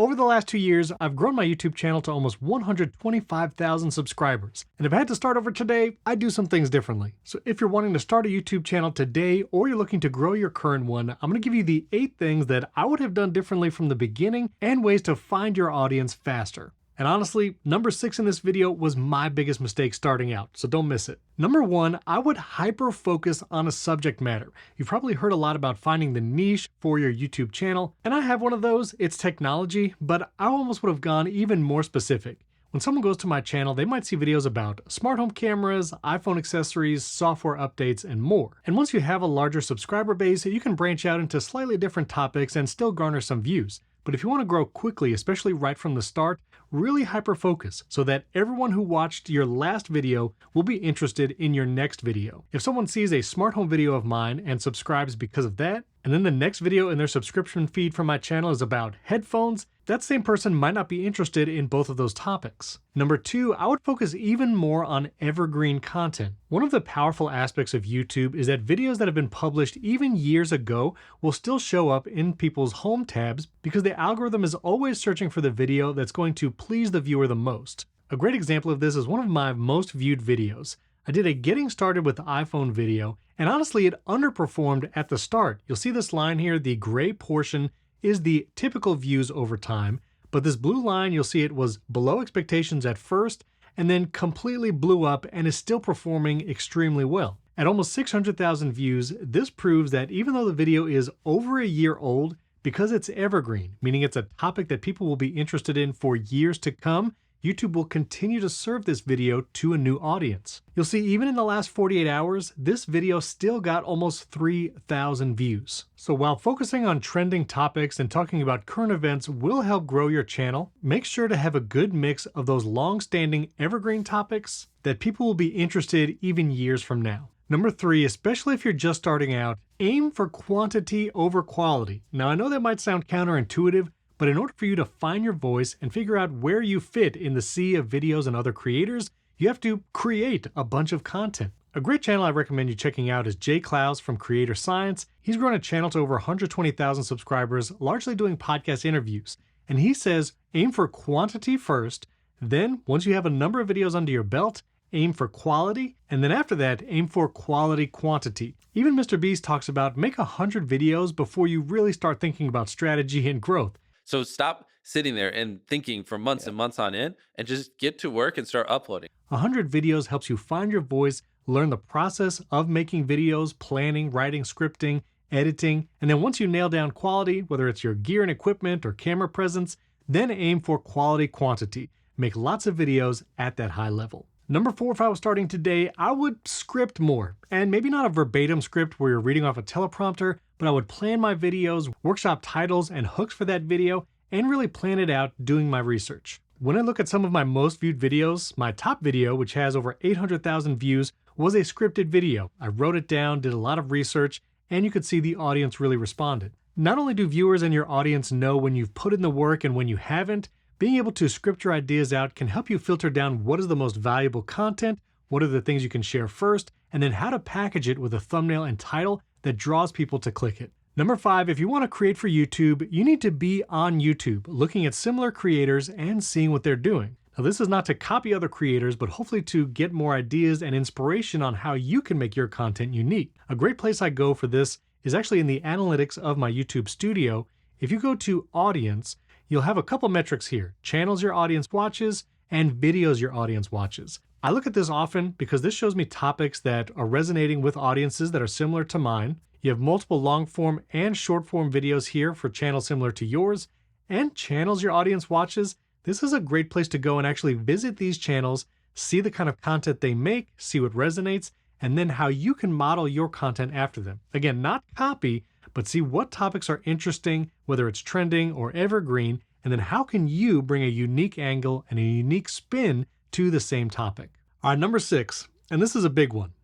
Over the last 2 years, I've grown my YouTube channel to almost 125,000 subscribers. And if I had to start over today, I'd do some things differently. So if you're wanting to start a YouTube channel today, or you're looking to grow your current one, I'm gonna give you the 8 things that I would have done differently from the beginning and ways to find your audience faster. And honestly, number 6 in this video was my biggest mistake starting out, so don't miss it. Number 1, I would hyper-focus on a subject matter. You've probably heard a lot about finding the niche for your YouTube channel, and I have one of those. It's technology, but I almost would have gone even more specific. When someone goes to my channel, they might see videos about smart home cameras, iPhone accessories, software updates, and more. And once you have a larger subscriber base, you can branch out into slightly different topics and still garner some views. But if you want to grow quickly, especially right from the start, really hyper-focus so that everyone who watched your last video will be interested in your next video. If someone sees a smart home video of mine and subscribes because of that, and then the next video in their subscription feed from my channel is about headphones, that same person might not be interested in both of those topics. Number 2, I would focus even more on evergreen content. One of the powerful aspects of YouTube is that videos that have been published even years ago will still show up in people's home tabs because the algorithm is always searching for the video that's going to please the viewer the most. A great example of this is one of my most viewed videos. I did a getting started with the iPhone video, and honestly it underperformed at the start. You'll see this line here, the gray portion is the typical views over time, but this blue line, you'll see it was below expectations at first and then completely blew up and is still performing extremely well. At almost 600,000 views, this proves that even though the video is over a year old, because it's evergreen, meaning it's a topic that people will be interested in for years to come, YouTube will continue to serve this video to a new audience. You'll see even in the last 48 hours, this video still got almost 3,000 views. So while focusing on trending topics and talking about current events will help grow your channel, make sure to have a good mix of those long-standing evergreen topics that people will be interested even years from now. Number 3, especially if you're just starting out, aim for quantity over quality. Now I know that might sound counterintuitive, but in order for you to find your voice and figure out where you fit in the sea of videos and other creators, you have to create a bunch of content. A great channel I recommend you checking out is Jay Clouse from Creator Science. He's grown a channel to over 120,000 subscribers, largely doing podcast interviews. And he says, aim for quantity first, then once you have a number of videos under your belt, aim for quality, and then after that, aim for quality quantity. Even Mr. Beast talks about make 100 videos before you really start thinking about strategy and growth. So stop sitting there and thinking for months and months on end and just get to work and start uploading. 100 videos helps you find your voice, learn the process of making videos, planning, writing, scripting, editing, and then once you nail down quality, whether it's your gear and equipment or camera presence, then aim for quality quantity. Make lots of videos at that high level. Number 4, if I was starting today, I would script more. And maybe not a verbatim script where you're reading off a teleprompter, but I would plan my videos, workshop titles and hooks for that video, and really plan it out doing my research. When I look at some of my most viewed videos, my top video, which has over 800,000 views, was a scripted video. I wrote it down, did a lot of research, and you could see the audience really responded. Not only do viewers and your audience know when you've put in the work and when you haven't, being able to script your ideas out can help you filter down what is the most valuable content, what are the things you can share first, and then how to package it with a thumbnail and title that draws people to click it. Number 5, if you want to create for YouTube, you need to be on YouTube, looking at similar creators and seeing what they're doing. Now, this is not to copy other creators, but hopefully to get more ideas and inspiration on how you can make your content unique. A great place I go for this is actually in the analytics of my YouTube studio. If you go to Audience, you'll have a couple metrics here: channels your audience watches and videos your audience watches. I look at this often because this shows me topics that are resonating with audiences that are similar to mine. You have multiple long form and short form videos here for channels similar to yours, and channels your audience watches. This is a great place to go and actually visit these channels, see the kind of content they make, see what resonates, and then how you can model your content after them. Again, not copy, but see what topics are interesting, whether it's trending or evergreen, and then how can you bring a unique angle and a unique spin to the same topic. All right, number 6, and this is a big one.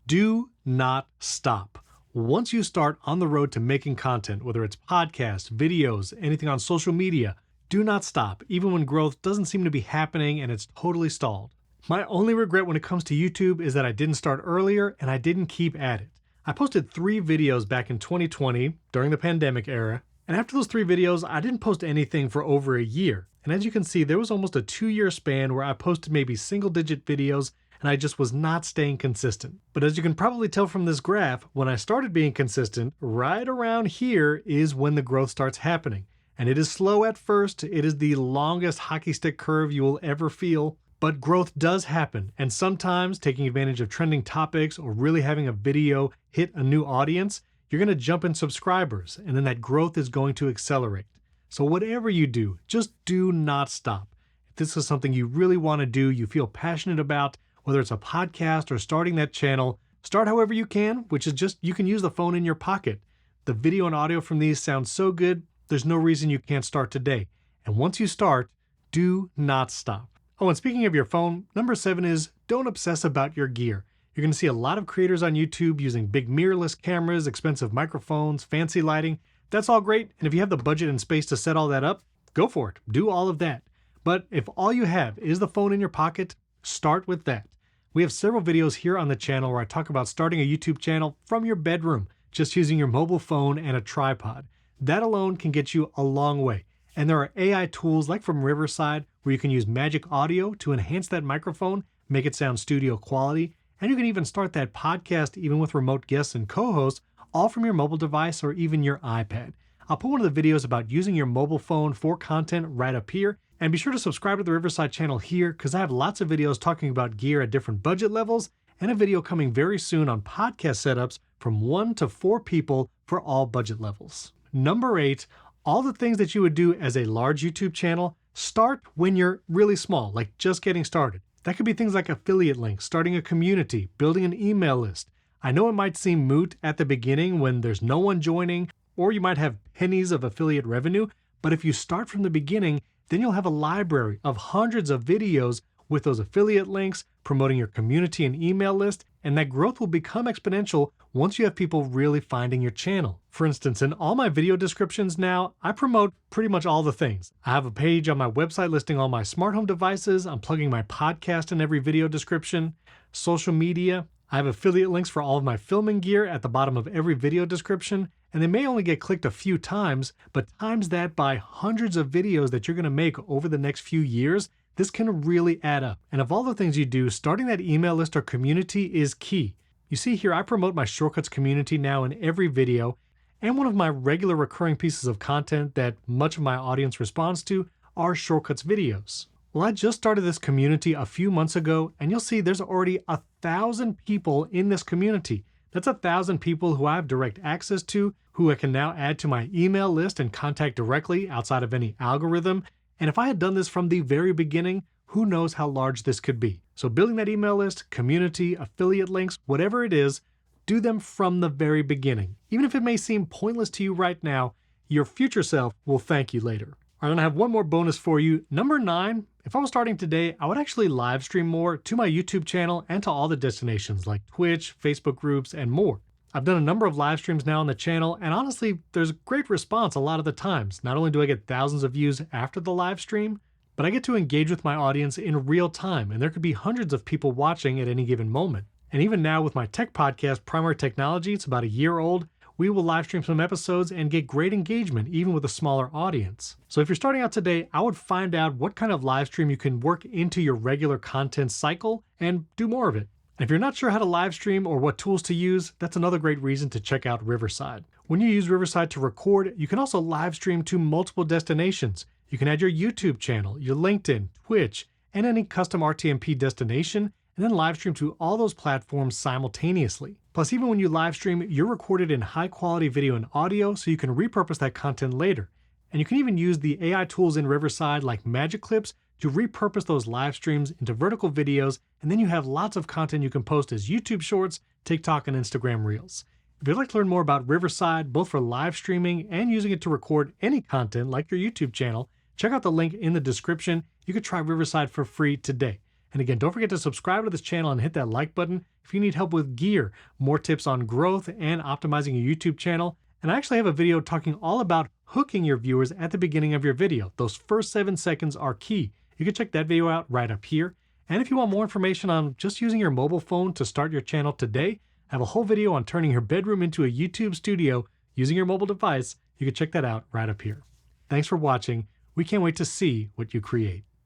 Do not stop. Once you start on the road to making content, whether it's podcasts, videos, anything on social media, do not stop, even when growth doesn't seem to be happening and it's totally stalled. My only regret when it comes to YouTube is that I didn't start earlier and I didn't keep at it. I posted 3 videos back in 2020 during the pandemic era, And after those 3 videos, I didn't post anything for over a year. And as you can see, there was almost a 2-year span where I posted maybe single-digit videos and I just was not staying consistent. But as you can probably tell from this graph, when I started being consistent, right around here is when the growth starts happening. And it is slow at first, it is the longest hockey stick curve you will ever feel, but growth does happen. And sometimes taking advantage of trending topics or really having a video hit a new audience, you're gonna jump in subscribers, and then that growth is going to accelerate. So whatever you do, just do not stop. If this is something you really wanna do, you feel passionate about, whether it's a podcast or starting that channel, start however you can, which is just you can use the phone in your pocket. The video and audio from these sound so good, there's no reason you can't start today. And once you start, do not stop. Oh, and speaking of your phone, number 7 is don't obsess about your gear. You're going to see a lot of creators on YouTube using big mirrorless cameras, expensive microphones, fancy lighting. That's all great, and if you have the budget and space to set all that up, go for it. Do all of that. But if all you have is the phone in your pocket, start with that. We have several videos here on the channel where I talk about starting a YouTube channel from your bedroom, just using your mobile phone and a tripod. That alone can get you a long way. And there are AI tools like from Riverside where you can use magic audio to enhance that microphone, make it sound studio quality, and you can even start that podcast even with remote guests and co-hosts, all from your mobile device or even your iPad. I'll put one of the videos about using your mobile phone for content right up here. And be sure to subscribe to the Riverside channel here because I have lots of videos talking about gear at different budget levels and a video coming very soon on podcast setups from 1 to 4 people for all budget levels. Number 8, all the things that you would do as a large YouTube channel, start when you're really small, like just getting started. That could be things like affiliate links, starting a community, building an email list. I know it might seem moot at the beginning when there's no one joining, or you might have pennies of affiliate revenue, but if you start from the beginning, then you'll have a library of hundreds of videos with those affiliate links, promoting your community and email list, and that growth will become exponential once you have people really finding your channel. For instance, in all my video descriptions now, I promote pretty much all the things. I have a page on my website listing all my smart home devices, I'm plugging my podcast in every video description, social media, I have affiliate links for all of my filming gear at the bottom of every video description, and they may only get clicked a few times, but times that by hundreds of videos that you're going to make over the next few years, this can really add up. And of all the things you do, starting that email list or community is key. You see here, I promote my Shortcuts community now in every video, and one of my regular recurring pieces of content that much of my audience responds to are Shortcuts videos. Well, I just started this community a few months ago, and you'll see there's already 1,000 people in this community. That's 1,000 people who I have direct access to, who I can now add to my email list and contact directly outside of any algorithm. And if I had done this from the very beginning, who knows how large this could be. So building that email list, community, affiliate links, whatever it is, do them from the very beginning. Even if it may seem pointless to you right now, your future self will thank you later. All right, and I have one more bonus for you. Number 9, if I was starting today, I would actually live stream more to my YouTube channel and to all the destinations like Twitch, Facebook groups, and more. I've done a number of live streams now on the channel, and honestly, there's great response a lot of the times. Not only do I get thousands of views after the live stream, but I get to engage with my audience in real time, and there could be hundreds of people watching at any given moment. And even now with my tech podcast, Primary Technology, it's about a year old, we will live stream some episodes and get great engagement even with a smaller audience. So if you're starting out today, I would find out what kind of live stream you can work into your regular content cycle and do more of it. And if you're not sure how to live stream or what tools to use, that's another great reason to check out Riverside. When you use Riverside to record, you can also live stream to multiple destinations. You can add your YouTube channel, your LinkedIn, Twitch, and any custom RTMP destination, and then live stream to all those platforms simultaneously. Plus, even when you live stream, you're recorded in high quality video and audio, so you can repurpose that content later. And you can even use the AI tools in Riverside like Magic Clips to repurpose those live streams into vertical videos, and then you have lots of content you can post as YouTube Shorts, TikTok, and Instagram Reels. If you'd like to learn more about Riverside, both for live streaming and using it to record any content like your YouTube channel, check out the link in the description. You could try Riverside for free today. And again, don't forget to subscribe to this channel and hit that like button if you need help with gear, more tips on growth and optimizing your YouTube channel. And I actually have a video talking all about hooking your viewers at the beginning of your video. Those first 7 seconds are key. You can check that video out right up here. And if you want more information on just using your mobile phone to start your channel today, I have a whole video on turning your bedroom into a YouTube studio using your mobile device You can check that out right up here. Thanks for watching. We can't wait to see what you create.